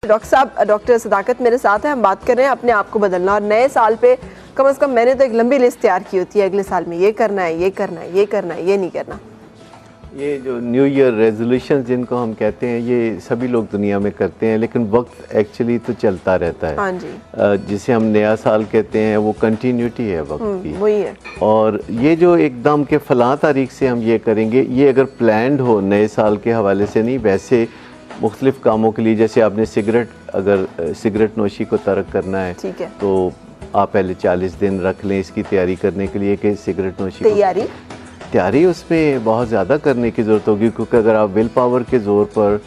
Doctor साहब, doctor सदाकत मेरे साथ है। हम बात कर रहे हैं अपने आप को बदलना, और नए साल पे कम से कम मैंने तो एक लंबी लिस्ट तैयार की होती है, अगले साल में ये करना है, ये करना है, ये करना है, ये नहीं करना। ये जो न्यू ईयर रेजोल्यूशन जिनको हम कहते हैं, ये सभी लोग दुनिया में करते हैं, लेकिन वक्त एक्चुअली तो चलता रहता है। हाँ जी। जिसे हम नया साल कहते हैं वो कंटिन्यूटी है वक्त की, वही है। और ये जो एकदम के फलां तारीख से हम ये करेंगे, ये अगर प्लान्ड हो नए साल के हवाले से नहीं, वैसे मुख्तलिफ कामों के लिए, जैसे आपने अगर सिगरेट नोशी को तर्क करना है, ठीक है, तो आप पहले 40 दिन रख लें इसकी तैयारी करने के लिए कि सिगरेट नोशी तैयारी उसमें बहुत ज़्यादा करने की ज़रूरत होगी, क्योंकि अगर आप विल पावर के ज़ोर पर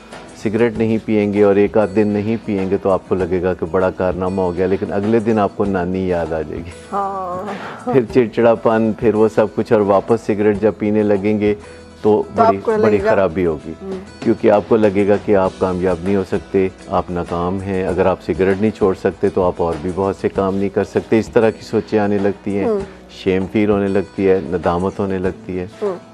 सिगरेट नहीं पिएंगे और एक आध दिन नहीं पिएंगे तो आपको लगेगा कि बड़ा कारनामा हो गया, लेकिन अगले दिन आपको नानी याद आ जाएगी। हाँ। फिर चिड़चिड़ापन, फिर वो सब कुछ, और वापस सिगरेट जब पीने लगेंगे तो बड़ी ख़राबी होगी, क्योंकि आपको लगेगा कि आप कामयाब नहीं हो सकते, आप नाकाम हैं। अगर आप सिगरेट नहीं छोड़ सकते तो आप और भी बहुत से काम नहीं कर सकते। इस तरह की सोचें आने लगती हैं, शेम फील होने लगती है, नदामत होने लगती है।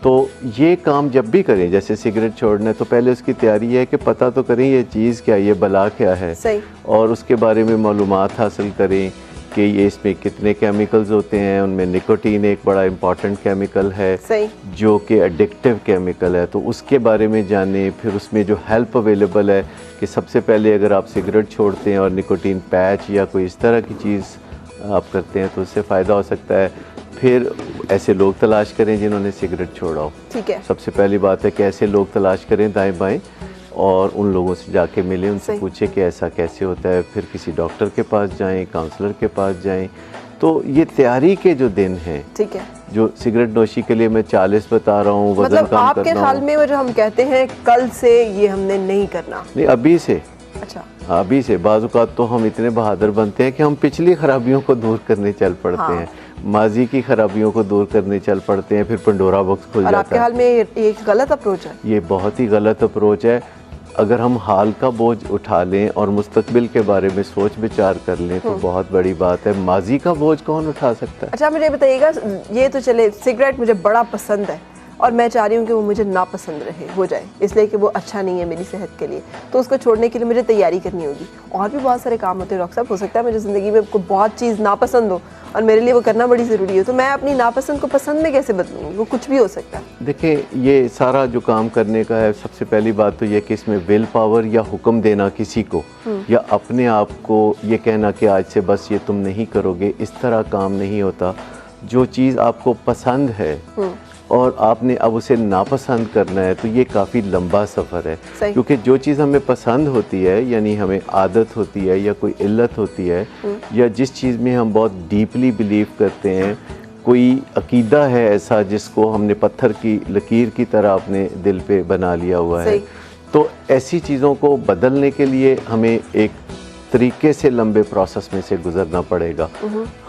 तो ये काम जब भी करें, जैसे सिगरेट छोड़ना है, तो पहले उसकी तैयारी है कि पता तो करें ये चीज़ क्या है, ये बला क्या है, सही। और उसके बारे में मालूमात हासिल करें कि ये इसमें कितने केमिकल्स होते हैं। उनमें निकोटीन एक बड़ा इंपॉर्टेंट केमिकल है, सही, जो कि एडिक्टिव केमिकल है, तो उसके बारे में जानें। फिर उसमें जो हेल्प अवेलेबल है कि सबसे पहले अगर आप सिगरेट छोड़ते हैं और निकोटीन पैच या कोई इस तरह की चीज़ आप करते हैं तो उससे फ़ायदा हो सकता है। फिर ऐसे लोग तलाश करें जिन्होंने सिगरेट छोड़ा हो। ठीक है, सबसे पहली बात है कि ऐसे लोग तलाश करें दाएं बाएं, और उन लोगों से जाके मिलें, उनसे पूछें कि ऐसा कैसे होता है। फिर किसी डॉक्टर के पास जाएं, काउंसलर के पास जाएं। तो ये तैयारी के जो दिन हैं, ठीक है, जो सिगरेट नोशी के लिए मैं 40 बता रहा हूँ, वजन मतलब कम आपके करना ख्याल में वो जो हम कहते हैं कल से ये हमने नहीं करना, नहीं, अभी से। अच्छा, अभी से। बाज़ औक़ात तो हम इतने बहादुर बनते हैं कि हम पिछली खराबियों को दूर करने चल पड़ते हैं, माजी की खराबियों को दूर करने चल पड़ते हैं, फिर पंडोरा बॉक्स खुल जाता है। आपके हाल में ये गलत अप्रोच है? ये बहुत ही गलत अप्रोच है। अगर हम हाल का बोझ उठा लें और मुस्तकबिल के बारे में सोच विचार कर लें तो बहुत बड़ी बात है। माजी का बोझ कौन उठा सकता है? अच्छा, मुझे बताइएगा, ये तो चले सिगरेट मुझे बड़ा पसंद है और मैं चाह रही हूँ कि वो मुझे नापसंद हो जाए, इसलिए कि वो अच्छा नहीं है मेरी सेहत के लिए, तो उसको छोड़ने के लिए मुझे तैयारी करनी होगी। और भी बहुत सारे काम होते हैं डॉक्टर साहब। हो सकता है मुझे ज़िंदगी में कोई बहुत चीज़ नापसंद हो और मेरे लिए वो करना बड़ी ज़रूरी हो, तो मैं अपनी नापसंद को पसंद में कैसे बदलूँगी? वो कुछ भी हो सकता है। देखिए, ये सारा जो काम करने का है, सबसे पहली बात तो ये कि इसमें विल पावर या हुक्म देना किसी को, या अपने आप को ये कहना कि आज से बस ये तुम नहीं करोगे, इस तरह काम नहीं होता। जो चीज़ आपको पसंद है और आपने अब उसे नापसंद करना है, तो ये काफ़ी लंबा सफ़र है। क्योंकि जो चीज़ हमें पसंद होती है, यानी हमें आदत होती है या कोई इल्लत होती है, या जिस चीज़ में हम बहुत डीपली बिलीव करते हैं, कोई अकीदा है ऐसा जिसको हमने पत्थर की लकीर की तरह अपने दिल पे बना लिया हुआ है, तो ऐसी चीज़ों को बदलने के लिए हमें एक तरीके से लंबे प्रोसेस में से गुजरना पड़ेगा।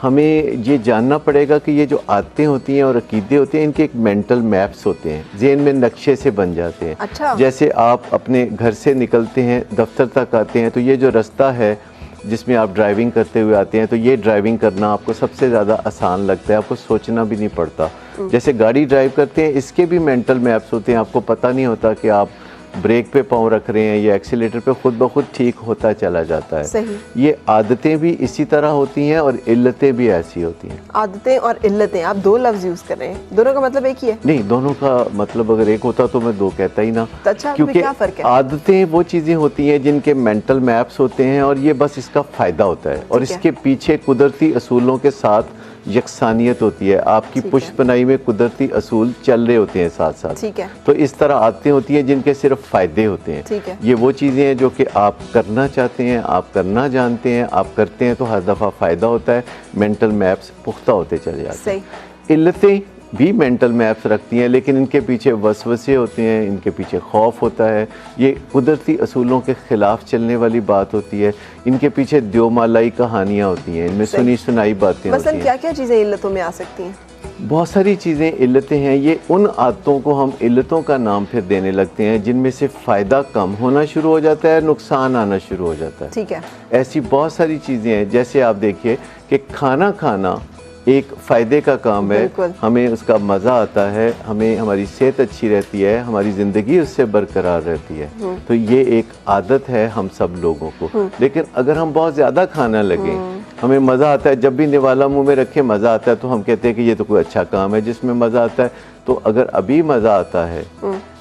हमें ये जानना पड़ेगा कि ये जो आदतें होती हैं और अकीदे होते हैं, इनके एक मेंटल मैप्स होते हैं, ज़हन में नक्शे से बन जाते हैं। अच्छा। जैसे आप अपने घर से निकलते हैं, दफ्तर तक आते हैं, तो ये जो रास्ता है जिसमें आप ड्राइविंग करते हुए आते हैं, तो ये ड्राइविंग करना आपको सबसे ज़्यादा आसान लगता है, आपको सोचना भी नहीं पड़ता। जैसे गाड़ी ड्राइव करते हैं, इसके भी मेंटल मैप्स होते हैं, आपको पता नहीं होता कि आप ब्रेक पे पाँव रख रहे हैं या एक्सीलेटर पे, खुद ब खुद ठीक होता चला जाता है। सही। ये आदतें भी इसी तरह होती हैं और इल्लतें भी ऐसी होती हैं। आदतें और इल्लतें, आप दो लफ्ज़ यूज़ कर रहे हैं, दोनों का मतलब एक ही है? नहीं, दोनों का मतलब अगर एक होता तो मैं दो कहता ही ना। अच्छा, क्योंकि क्या फ़र्क है? आदतें वो चीज़ें होती हैं जिनके मेंटल मैप्स होते हैं और ये बस इसका फ़ायदा होता है, और इसके पीछे कुदरती असूलों के साथ यकसानियत होती है। आपकी पुश्तपनाही में कुदरती असूल चल रहे होते हैं साथ साथ। ठीक है। तो इस तरह आदतें होती हैं जिनके सिर्फ फ़ायदे होते हैं। ठीक है। ये वो चीज़ें हैं जो कि आप करना चाहते हैं, आप करना जानते हैं, आप करते हैं तो हर दफ़ा फ़ायदा होता है, मेंटल मैप्स पुख्ता होते चले जाते हैं। इल्लतें भी मेंटल मैप्स रखती हैं, लेकिन इनके पीछे वसवसे होते हैं, इनके पीछे खौफ होता है, ये कुदरती असूलों के ख़िलाफ़ चलने वाली बात होती है, इनके पीछे द्योमालाई कहानियाँ होती हैं, इनमें सुनी सुनाई बातें होती हैं। क्या क्या चीज़ें इल्लतों में आ सकती हैं? बहुत सारी चीज़ें इल्लतें हैं। ये उन आदतों को हम इल्लतों का नाम फिर देने लगते हैं जिनमें से फ़ायदा कम होना शुरू हो जाता है, नुकसान आना शुरू हो जाता है। ठीक है। ऐसी बहुत सारी चीज़ें हैं, जैसे आप देखिए कि खाना खाना एक फ़ायदे का काम है, बिल्कुल। हमें उसका मज़ा आता है, हमें हमारी सेहत अच्छी रहती है, हमारी ज़िंदगी उससे बरकरार रहती है। तो ये एक आदत है हम सब लोगों को। लेकिन अगर हम बहुत ज़्यादा खाना लगें, हमें मज़ा आता है, जब भी निवाला मुंह में रखे मज़ा आता है, तो हम कहते हैं कि ये तो कोई अच्छा काम है जिसमें मज़ा आता है। तो अगर अभी मज़ा आता है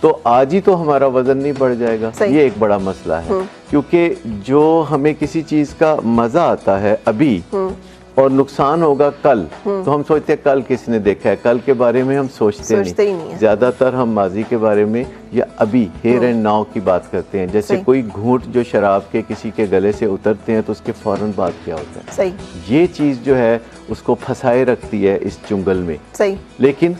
तो आज ही तो हमारा वज़न नहीं बढ़ जाएगा, ये एक बड़ा मसला है। क्योंकि जो हमें किसी चीज़ का मज़ा आता है अभी और नुकसान होगा कल, तो हम सोचते हैं कल किसने देखा है, कल के बारे में हम सोचते ही नहीं है। ज़्यादातर हम माजी के बारे में या अभी हेयर एंड नाउ की बात करते हैं। जैसे कोई घूंट जो शराब के किसी के गले से उतरते हैं तो उसके फ़ौरन बाद क्या होता है। सही। ये चीज़ जो है उसको फंसाए रखती है इस चुंगल में। सही। लेकिन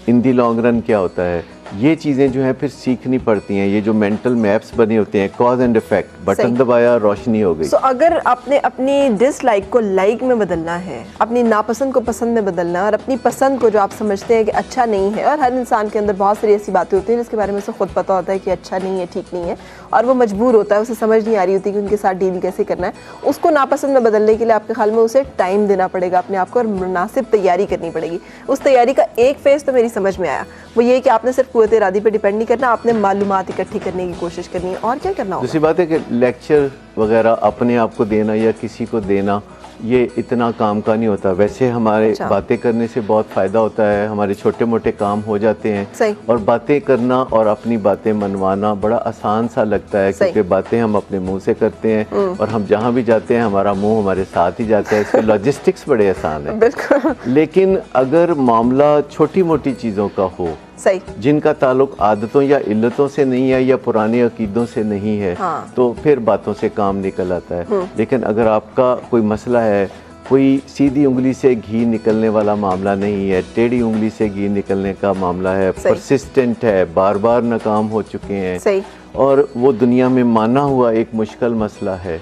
इन दी लॉन्ग रन क्या होता है, ये चीज़ें जो हैं फिर सीखनी पड़ती हैं। ये जो मेंटल मैप्स बने होते हैं, कॉज एंड इफेक्ट, बटन दबाया रोशनी हो गई। So, अगर आपने अपनी डिसलाइक को लाइक में बदलना है, अपनी नापसंद को पसंद में बदलना है और अपनी पसंद को जो आप समझते हैं कि अच्छा नहीं है, और हर इंसान के अंदर बहुत सारी ऐसी बातें होती हैं जिसके बारे में उसे खुद पता होता है कि अच्छा नहीं है, ठीक नहीं है, और वो मजबूर होता है, उसे समझ नहीं आ रही होती कि उनके साथ डील कैसे करना है, उसको नापसंद में बदलने के लिए आपके ख्याल में उसे टाइम देना पड़ेगा अपने आप को और मुनासिब तैयारी करनी पड़ेगी। उस तैयारी का एक फेज़ तो मेरी समझ में आया, वो ये कि आपने सिर्फ कुव्वत इरादी पे डिपेंड नहीं करना, आपने मालूमात इकट्ठी करने की कोशिश करनी है। और क्या करना होगा? दूसरी बात है कि लेक्चर वगैरह अपने आप को देना या किसी को देना ये इतना काम का नहीं होता। वैसे हमारे बातें करने से बहुत फ़ायदा होता है, हमारे छोटे मोटे काम हो जाते हैं। सही। और बातें करना और अपनी बातें मनवाना बड़ा आसान सा लगता है, क्योंकि बातें हम अपने मुंह से करते हैं और हम जहाँ भी जाते हैं हमारा मुंह हमारे साथ ही जाता है। इसके लॉजिस्टिक्स बड़े आसान है। बिल्कुल। लेकिन अगर मामला छोटी मोटी चीज़ों का हो, सही, जिनका ताल्लुक आदतों या इल्लतों से नहीं है या पुराने अकीदों से नहीं है, तो फिर बातों से काम निकल आता है। लेकिन अगर आपका कोई मसला है, कोई सीधी उंगली से घी निकलने वाला मामला नहीं है, टेढ़ी उंगली से घी निकलने का मामला है, परसिस्टेंट है, बार बार नाकाम हो चुके हैं, सही, और वो दुनिया में माना हुआ एक मुश्किल मसला है,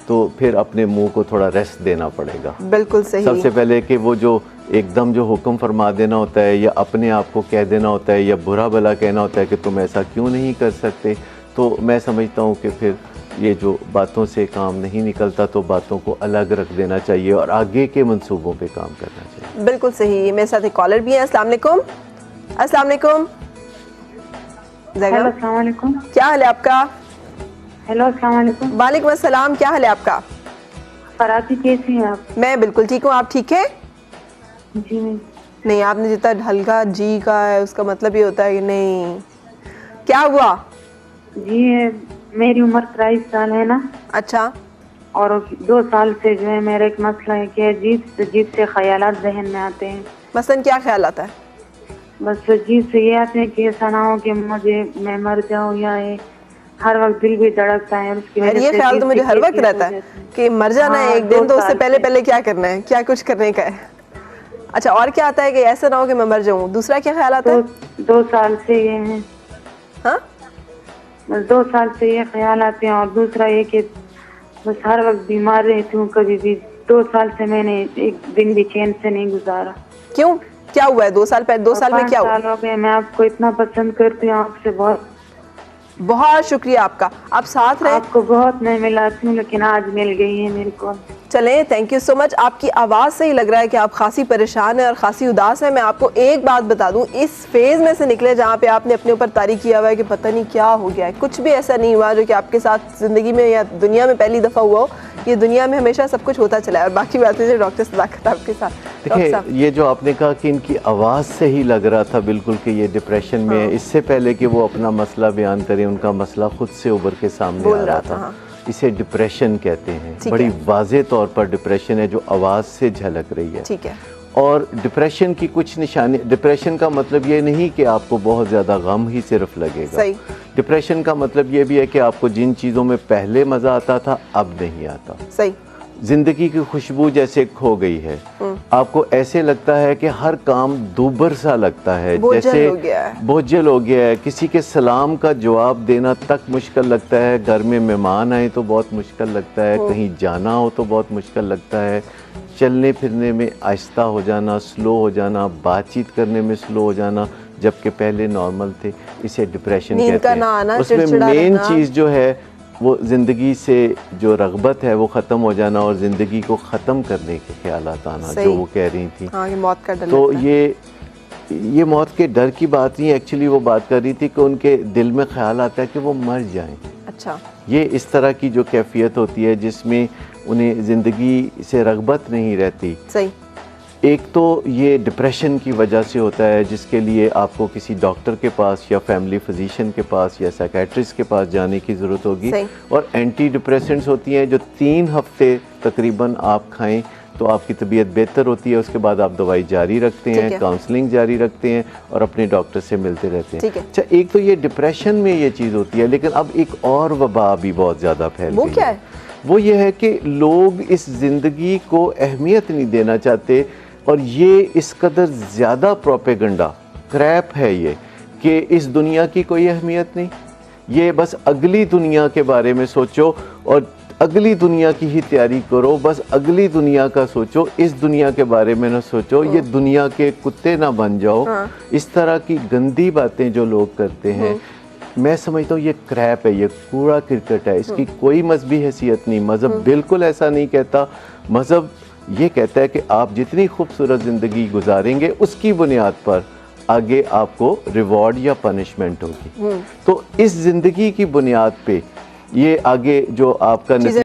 तो फिर अपने मुंह को थोड़ा रेस्ट देना पड़ेगा। बिल्कुल सही। सबसे पहले कि वो जो एकदम जो हुक्म फरमा देना होता है या अपने आप को कह देना होता है या बुरा भला कहना होता है कि तुम ऐसा क्यों नहीं कर सकते, तो मैं समझता हूँ कि फिर ये जो बातों से काम नहीं निकलता, तो बातों को अलग रख देना चाहिए और आगे के मंसूबों पे काम करना चाहिए। बिल्कुल सही। मेरे साथ एक कॉलर भी है। अस्सलाम वालेकुम। अस्सलाम वालेकुम। हेलो, अस्सलाम वालेकुम। क्या हाल है आपका? हेलो, अस्सलाम वालेकुम। वालेकुम अस्सलाम। क्या हाल है आपका? फराती, कैसी हैं आप? मैं बिल्कुल ठीक हूँ, आप ठीक है? जी नहीं, आपने जितना हल्का जी का है उसका मतलब ये होता है कि नहीं। क्या हुआ? जी, मेरी उम्र 23 साल है ना। अच्छा। और 2 साल से जो है मेरा एक मसला है कि अजीब से ख्यालात जहन में आते हैं। मसलन क्या ख्याल आता है? बस अजीब से ये आते हैं कि ऐसा ना हो कि मैं मर जाऊँ, या हर वक्त दिल भी धड़कता है। उसकी वजह से ये ख्याल तो मुझे हर वक्त रहता है कि मर जाना है एक दिन, तो उससे पहले पहले क्या करना है, क्या कुछ करने का है। अच्छा, और क्या आता है कि ऐसा ना हो कि मैं मर जाऊँ? दूसरा क्या ख्याल आता है? 2 साल से ये है। हाँ, बस 2 साल से ये ख्याल आते हैं। और दूसरा ये कि बस हर वक्त बीमार रहती हूँ। कभी भी 2 साल से मैंने एक दिन भी चैन से नहीं गुजारा। क्यों? क्या हुआ है? 2 साल पहले, 2 साल में क्या हुआ? 5 साल हो गए। मैं आपको इतना पसंद करती हूँ, आपसे बहुत शुक्रिया आपका। आप साथ रहे। आपको बहुत मैं मिलाती हूँ, लेकिन आज मिल गई है मेरे को। चले, थैंक यू सो मच। आपकी आवाज़ से ही लग रहा है कि आप खासी परेशान है और खासी उदास है। मैं आपको एक बात बता दूं, इस फेज़ में से निकले जहाँ पे आपने अपने ऊपर तारीख किया हुआ है कि पता नहीं क्या हो गया है, कुछ भी ऐसा नहीं हुआ जो कि आपके साथ ज़िंदगी में या दुनिया में पहली दफ़ा हुआ हो। ये दुनिया में हमेशा सब कुछ होता चला है। और बाकी बातें जो डॉक्टर सदाकत आपके साथ। देखिए, ये जो आपने कहा कि इनकी आवाज़ से ही लग रहा था बिल्कुल कि ये डिप्रेशन में है, इससे पहले कि वो अपना मसला बयान करें, उनका मसला खुद से उभर के सामने आ रहा था। इसे डिप्रेशन कहते हैं। बड़ी वाज़े तौर पर डिप्रेशन है जो आवाज़ से झलक रही है। ठीक है। और डिप्रेशन की कुछ निशानी, डिप्रेशन का मतलब ये नहीं कि आपको बहुत ज़्यादा गम ही सिर्फ लगेगा। सही। डिप्रेशन का मतलब ये भी है कि आपको जिन चीज़ों में पहले मज़ा आता था अब नहीं आता। सही। जिंदगी की खुशबू जैसे खो गई है। आपको ऐसे लगता है कि हर काम दूबर सा लगता है, जैसे बोझल हो गया है। किसी के सलाम का जवाब देना तक मुश्किल लगता है। घर में मेहमान आए तो बहुत मुश्किल लगता है। कहीं जाना हो तो बहुत मुश्किल लगता है। चलने फिरने में आहिस्ता हो जाना, स्लो हो जाना, बातचीत करने में स्लो हो जाना, जबकि पहले नॉर्मल थे। इसे डिप्रेशन कहते हैं। उसमें मेन चीज़ जो है वो ज़िंदगी से जो रग़बत है वो ख़त्म हो जाना और ज़िंदगी को ख़त्म करने के ख्यालात आना, सही। जो वो कह रही थी। हाँ, ये मौत का डर तो लगता है। ये मौत के डर की बात नहीं, एक्चुअली वो बात कर रही थी कि उनके दिल में ख्याल आता है कि वो मर जाएं। अच्छा। ये इस तरह की जो कैफियत होती है जिसमें उन्हें ज़िंदगी से रग़बत नहीं रहती। सही। एक तो ये डिप्रेशन की वजह से होता है, जिसके लिए आपको किसी डॉक्टर के पास या फैमिली फिजिशियन के पास या साइकेट्रिस्ट के पास जाने की ज़रूरत होगी। सही। और एंटी डिप्रेसेंट्स होती हैं जो 3 हफ्ते तकरीबन आप खाएं तो आपकी तबीयत बेहतर होती है। उसके बाद आप दवाई जारी रखते ठीक हैं, है। काउंसलिंग जारी रखते हैं और अपने डॉक्टर से मिलते रहते हैं। ठीक है। अच्छा, एक तो ये डिप्रेशन में ये चीज़ होती है, लेकिन अब एक और वबा भी बहुत ज़्यादा फैल वो गई क्या है? वो ये है कि लोग इस ज़िंदगी को अहमियत नहीं देना चाहते और ये इस कदर ज़्यादा प्रोपेगेंडा क्रैप है ये कि इस दुनिया की कोई अहमियत नहीं, ये बस अगली दुनिया के बारे में सोचो और अगली दुनिया की ही तैयारी करो, बस अगली दुनिया का सोचो, इस दुनिया के बारे में ना सोचो, ये दुनिया के कुत्ते ना बन जाओ। हाँ। इस तरह की गंदी बातें जो लोग करते हैं, मैं समझता हूँ ये क्रैप है, ये कूड़ा क्रिकेट है, इसकी कोई मजहबी हैसियत नहीं। मज़हब बिल्कुल ऐसा नहीं कहता। मज़हब ये कहता है कि आप जितनी खूबसूरत ज़िंदगी गुजारेंगे उसकी बुनियाद पर आगे आपको रिवॉर्ड या पनिशमेंट होगी। तो इस ज़िंदगी की बुनियाद पे ये आगे जो आपका चीज़ें